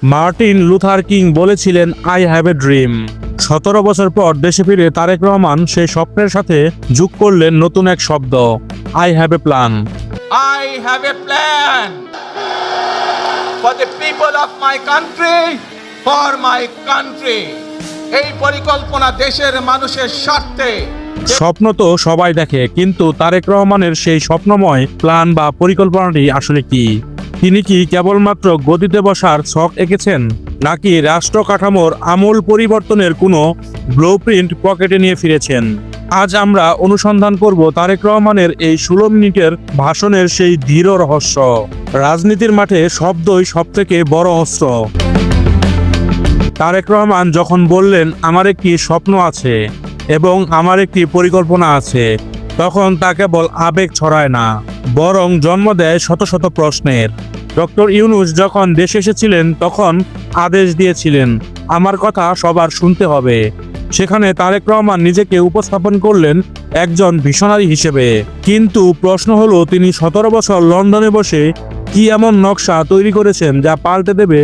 Martin Luther king বলেছিলেন, I have a dream. 17 বছর পর দেশে ফিরে তারেক রহমান সেই স্বপ্নের সাথে যোগ করলেন নতুন এক শব্দ, I have a plan. I have a plan for the people of my country, for my country. এই পরিকল্পনা দেশের মানুষের স্বার্থে। স্বপ্ন তো সবাই দেখে, কিন্তু তারেক রহমানের সেই স্বপ্নময় প্ল্যান বা পরিকল্পনাটি আসলে কি? তিনি কি কেবলমাত্র গদিতে বসার ছক এঁকেছেন, নাকি রাষ্ট্র কাঠামোর আমূল পরিবর্তনের কোনো ব্লুপ্রিন্ট পকেটে নিয়ে ফিরেছেন? আজ আমরা অনুসন্ধান করব তারেক রহমানের এই 16 মিনিটের ভাষণের সেই দৃঢ় রহস্য। রাজনীতির মাঠে শব্দই সবথেকে বড় অস্ত্র। তারেক রহমান যখন বললেন, আমার একটি স্বপ্ন আছে এবং আমার একটি পরিকল্পনা আছে, তখন তা কেবল আবেগ ছড়ায় না, বরং জন্ম দেয় শত শত প্রশ্নের। ডক্টর ইউনূস যখন দেশে এসেছিলেন তখন আদেশ দিয়েছিলেন, আমার কথা সবার শুনতে হবে। সেখানে তারেক রহমান নিজেকে উপস্থাপন করলেন একজন ভিশনারি হিসেবে। কিন্তু প্রশ্ন হলো, তিনি 17 বছর লন্ডনে বসে কি এমন নকশা তৈরি করেছেন যা পাল্টে দেবে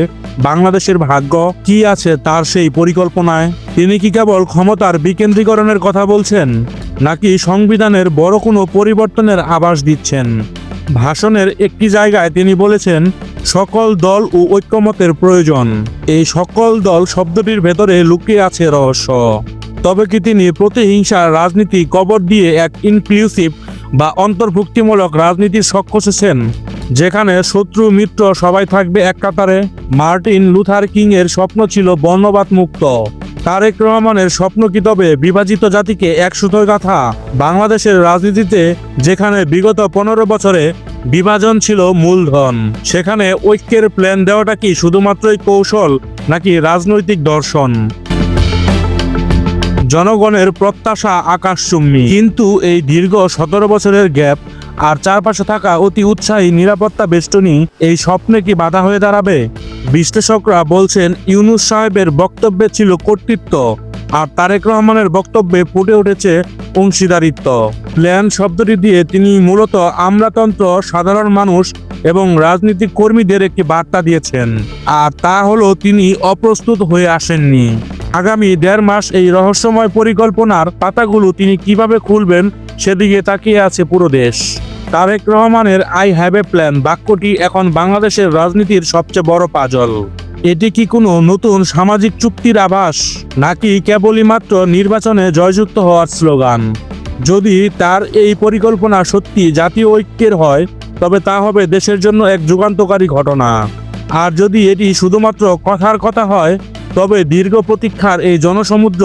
বাংলাদেশের ভাগ্য? কি আছে তার সেই পরিকল্পনায়? তিনি কি কেবল ক্ষমতার বিকেন্দ্রীকরণের কথা বলছেন, নাকি সংবিধানের বড় কোনো পরিবর্তনের আভাস দিচ্ছেন? ভাষণের একটি জায়গায় তিনি বলেছেন, সকল দল ও ঐক্যমতের প্রয়োজন। এই সকল দল শব্দটির ভেতরে লুকিয়ে আছে রহস্য। তবে কি তিনি প্রতিহিংসার রাজনীতি কবর দিয়ে এক ইনক্লুসিভ বা অন্তর্ভুক্তিমূলক রাজনীতির শখ কষেছেন, যেখানে শত্রু মিত্র সবাই থাকবে এক কাতারে? মার্টিন লুথার কিং এর স্বপ্ন ছিল বর্ণবাদ মুক্ত। তারেক রহমানের স্বপ্ন কি তবে বিভাজিত জাতিকে এক সুতোয় গাঁথা? বাংলাদেশের রাজনীতিতে যেখানে বিগত 15 বছরে বিভাজন ছিল মূলধন, সেখানে ঐক্যের প্ল্যান দেওয়াটা কি শুধুমাত্রই কৌশল, নাকি রাজনৈতিক দর্শন? জনগণের প্রত্যাশা আকাশচুম্বী, কিন্তু এই দীর্ঘ 17 বছরের গ্যাপ আর চারপাশে থাকা অতি উৎসাহী নিরাপত্তা বেষ্টনী এই স্বপ্নে কি বাধা হয়ে দাঁড়াবে? বিশ্লেষকরা বলছেন, ইউনূস সাহেবের বক্তব্যে ছিল কর্তৃত্ব, আর তারেক রহমানের বক্তব্যে ফুটে উঠেছে অংশীদারিত্ব। প্ল্যান শব্দটি দিয়ে তিনি মূলত আমলাতন্ত্র, সাধারণ মানুষ এবং রাজনৈতিক কর্মীদের একটি বার্তা দিয়েছেন, আর তা হলো তিনি অপ্রস্তুত হয়ে আসেননি। আগামী 1.5 মাস এই রহস্যময় পরিকল্পনার পাতাগুলো তিনি কিভাবে খুলবেন সেদিকে তাকিয়ে আছে পুরো দেশ। তারেক রহমানের আই হ্যাভ এ প্ল্যান বাক্যটি এখন বাংলাদেশের রাজনীতির সবচেয়ে বড় পাজল। এটি কি কোনো নতুন সামাজিক চুক্তির আভাস, নাকি কেবলই মাত্র নির্বাচনে জয়যুক্ত হওয়ার স্লোগান? যদি তার এই পরিকল্পনা সত্যি জাতীয় ঐক্যের হয়, তবে তা হবে দেশের জন্য এক যুগান্তকারী ঘটনা। আর যদি এটি শুধুমাত্র কথার কথা হয়, তবে দীর্ঘ প্রতীক্ষার এই জনসমুদ্র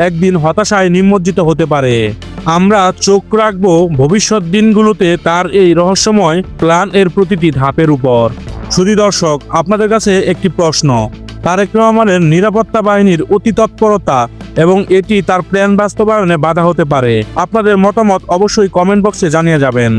একদিন হতাশায় নিমজ্জিত হতে পারে। আমরা চোখ রাখব ভবিষ্যৎ দিনগুলোতে তার এই রহস্যময় প্ল্যান এর প্রতিটি ধাপের উপর। শুধু দর্শক, আপনাদের কাছে একটি প্রশ্ন, তারেক রহমানের নিরাপত্তা বাহিনীর অতি তৎপরতা এবং এটি তার প্ল্যান বাস্তবায়নে বাধা হতে পারে? আপনাদের মতামত অবশ্যই কমেন্ট বক্সে জানিয়ে যাবেন।